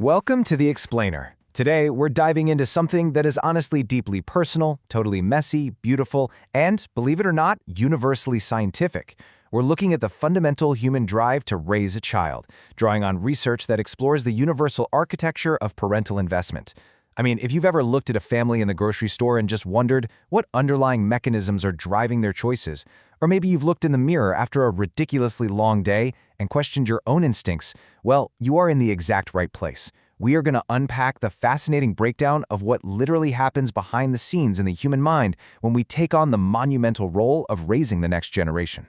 Welcome to The Explainer. Today, we're diving into something that is honestly deeply personal, totally messy, beautiful, and, believe it or not, universally scientific. We're looking at the fundamental human drive to raise a child, drawing on research that explores the universal architecture of parental investment. I mean, if you've ever looked at a family in the grocery store and just wondered what underlying mechanisms are driving their choices, or maybe you've looked in the mirror after a ridiculously long day and questioned your own instincts, well, you are in the exact right place. We are going to unpack the fascinating breakdown of what literally happens behind the scenes in the human mind when we take on the monumental role of raising the next generation.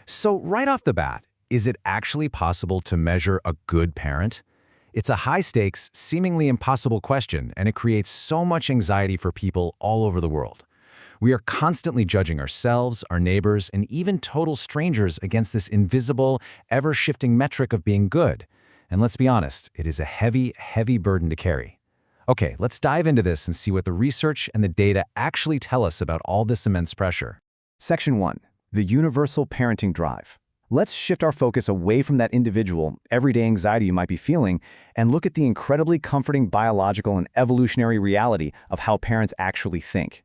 So right off the bat, is it actually possible to measure a good parent? It's a high-stakes, seemingly impossible question, and it creates so much anxiety for people all over the world. We are constantly judging ourselves, our neighbors, and even total strangers against this invisible, ever-shifting metric of being good. And let's be honest, it is a heavy, heavy burden to carry. Okay, let's dive into this and see what the research and the data actually tell us about all this immense pressure. Section 1. The Universal Parenting Drive. Let's shift our focus away from that individual, everyday anxiety you might be feeling, and look at the incredibly comforting biological and evolutionary reality of how parents actually think.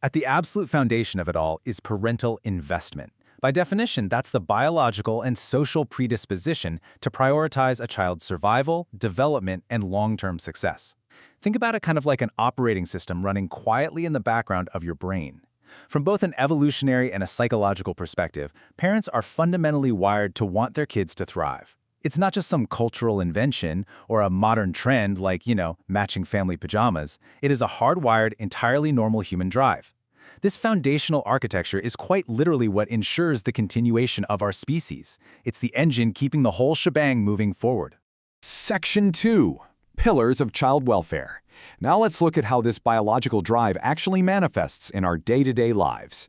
At the absolute foundation of it all is parental investment. By definition, that's the biological and social predisposition to prioritize a child's survival, development, and long-term success. Think about it kind of like an operating system running quietly in the background of your brain. From both an evolutionary and a psychological perspective, parents are fundamentally wired to want their kids to thrive. It's not just some cultural invention or a modern trend like, matching family pajamas. It is a hardwired, entirely normal human drive. This foundational architecture is quite literally what ensures the continuation of our species. It's the engine keeping the whole shebang moving forward. Section 2. Pillars of Child Welfare. Now let's look at how this biological drive actually manifests in our day-to-day lives.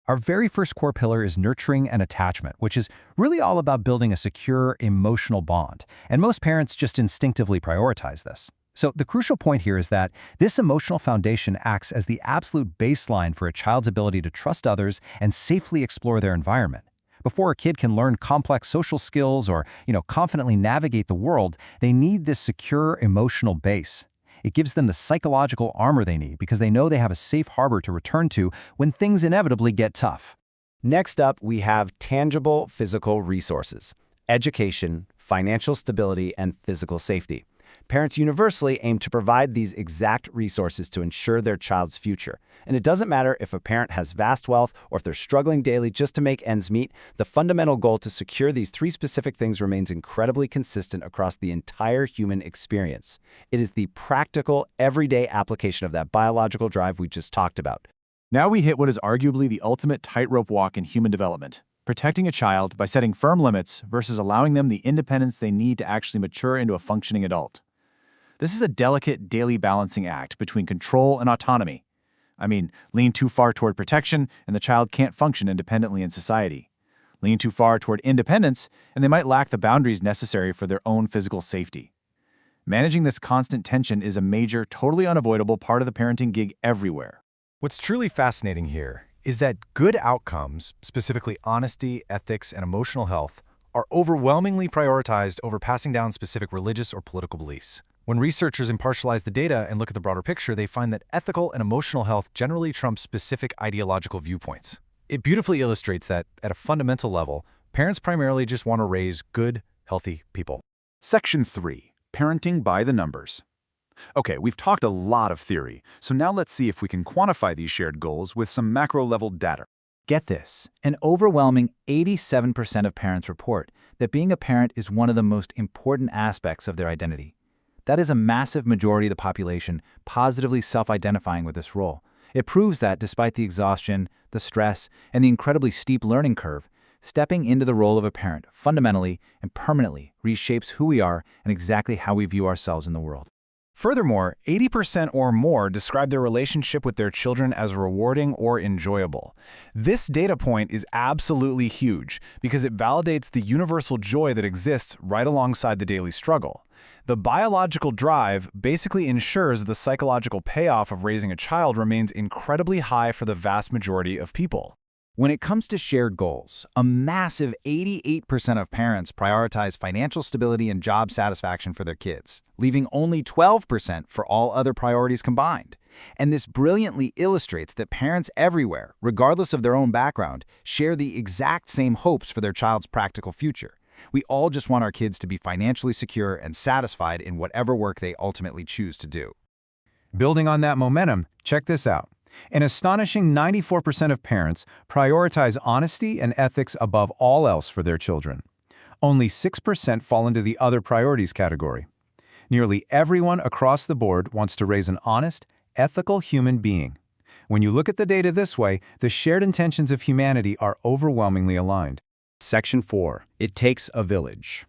Our very first core pillar is nurturing and attachment, which is really all about building a secure, emotional bond. And most parents just instinctively prioritize this. So the crucial point here is that this emotional foundation acts as the absolute baseline for a child's ability to trust others and safely explore their environment. Before a kid can learn complex social skills or, confidently navigate the world, they need this secure emotional base. It gives them the psychological armor they need because they know they have a safe harbor to return to when things inevitably get tough. Next up, we have tangible physical resources: education, financial stability, and physical safety. Parents universally aim to provide these exact resources to ensure their child's future. And it doesn't matter if a parent has vast wealth or if they're struggling daily just to make ends meet, the fundamental goal to secure these three specific things remains incredibly consistent across the entire human experience. It is the practical, everyday application of that biological drive we just talked about. Now we hit what is arguably the ultimate tightrope walk in human development: protecting a child by setting firm limits versus allowing them the independence they need to actually mature into a functioning adult. This is a delicate daily balancing act between control and autonomy. Lean too far toward protection, and the child can't function independently in society. Lean too far toward independence, and they might lack the boundaries necessary for their own physical safety. Managing this constant tension is a major, totally unavoidable part of the parenting gig everywhere. What's truly fascinating here is that good outcomes, specifically honesty, ethics, and emotional health, are overwhelmingly prioritized over passing down specific religious or political beliefs. When researchers impartialize the data and look at the broader picture, they find that ethical and emotional health generally trump specific ideological viewpoints. It beautifully illustrates that, at a fundamental level, parents primarily just want to raise good, healthy people. Section 3. Parenting by the numbers. Okay, we've talked a lot of theory, so now let's see if we can quantify these shared goals with some macro-level data. Get this, an overwhelming 87% of parents report that being a parent is one of the most important aspects of their identity. That is a massive majority of the population positively self-identifying with this role. It proves that despite the exhaustion, the stress, and the incredibly steep learning curve, stepping into the role of a parent fundamentally and permanently reshapes who we are and exactly how we view ourselves in the world. Furthermore, 80% or more describe their relationship with their children as rewarding or enjoyable. This data point is absolutely huge because it validates the universal joy that exists right alongside the daily struggle. The biological drive basically ensures the psychological payoff of raising a child remains incredibly high for the vast majority of people. When it comes to shared goals, a massive 88% of parents prioritize financial stability and job satisfaction for their kids, leaving only 12% for all other priorities combined. And this brilliantly illustrates that parents everywhere, regardless of their own background, share the exact same hopes for their child's practical future. We all just want our kids to be financially secure and satisfied in whatever work they ultimately choose to do. Building on that momentum, check this out. An astonishing 94% of parents prioritize honesty and ethics above all else for their children. Only 6% fall into the other priorities category. Nearly everyone across the board wants to raise an honest, ethical human being. When you look at the data this way, the shared intentions of humanity are overwhelmingly aligned. Section 4. It takes a village.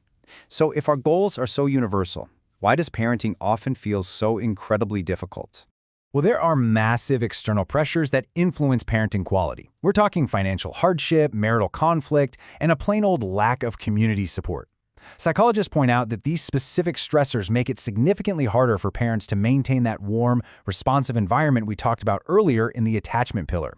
So if our goals are so universal, why does parenting often feel so incredibly difficult? Well, there are massive external pressures that influence parenting quality. We're talking financial hardship, marital conflict, and a plain old lack of community support. Psychologists point out that these specific stressors make it significantly harder for parents to maintain that warm, responsive environment we talked about earlier in the attachment pillar.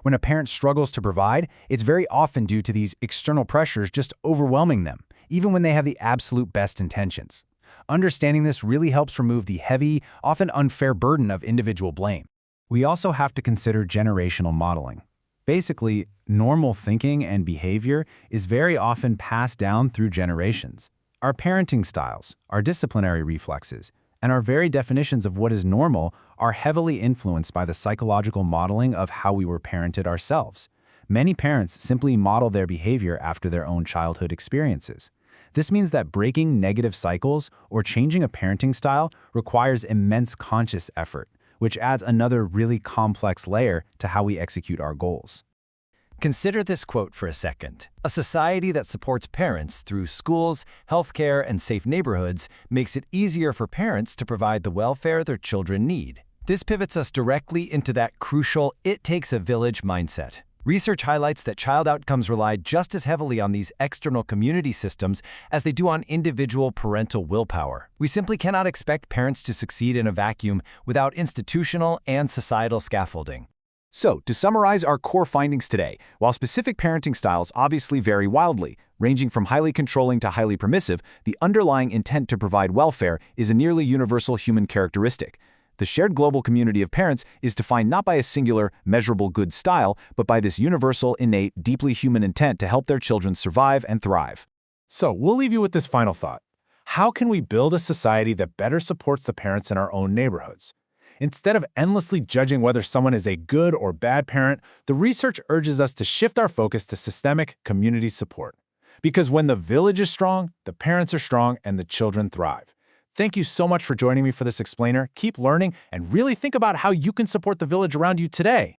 When a parent struggles to provide, it's very often due to these external pressures just overwhelming them, even when they have the absolute best intentions. Understanding this really helps remove the heavy, often unfair burden of individual blame. We also have to consider generational modeling. Basically, normal thinking and behavior is very often passed down through generations. Our parenting styles, our disciplinary reflexes, and our very definitions of what is normal are heavily influenced by the psychological modeling of how we were parented ourselves. Many parents simply model their behavior after their own childhood experiences. This means that breaking negative cycles or changing a parenting style requires immense conscious effort, which adds another really complex layer to how we execute our goals. Consider this quote for a second. A society that supports parents through schools, healthcare, and safe neighborhoods makes it easier for parents to provide the welfare their children need. This pivots us directly into that crucial "it takes a village" mindset. Research highlights that child outcomes rely just as heavily on these external community systems as they do on individual parental willpower. We simply cannot expect parents to succeed in a vacuum without institutional and societal scaffolding. So, to summarize our core findings today, while specific parenting styles obviously vary wildly, ranging from highly controlling to highly permissive, the underlying intent to provide welfare is a nearly universal human characteristic. The shared global community of parents is defined not by a singular, measurable good style, but by this universal, innate, deeply human intent to help their children survive and thrive. So, we'll leave you with this final thought. How can we build a society that better supports the parents in our own neighborhoods? Instead of endlessly judging whether someone is a good or bad parent, the research urges us to shift our focus to systemic community support. Because when the village is strong, the parents are strong, and the children thrive. Thank you so much for joining me for this explainer. Keep learning and really think about how you can support the village around you today.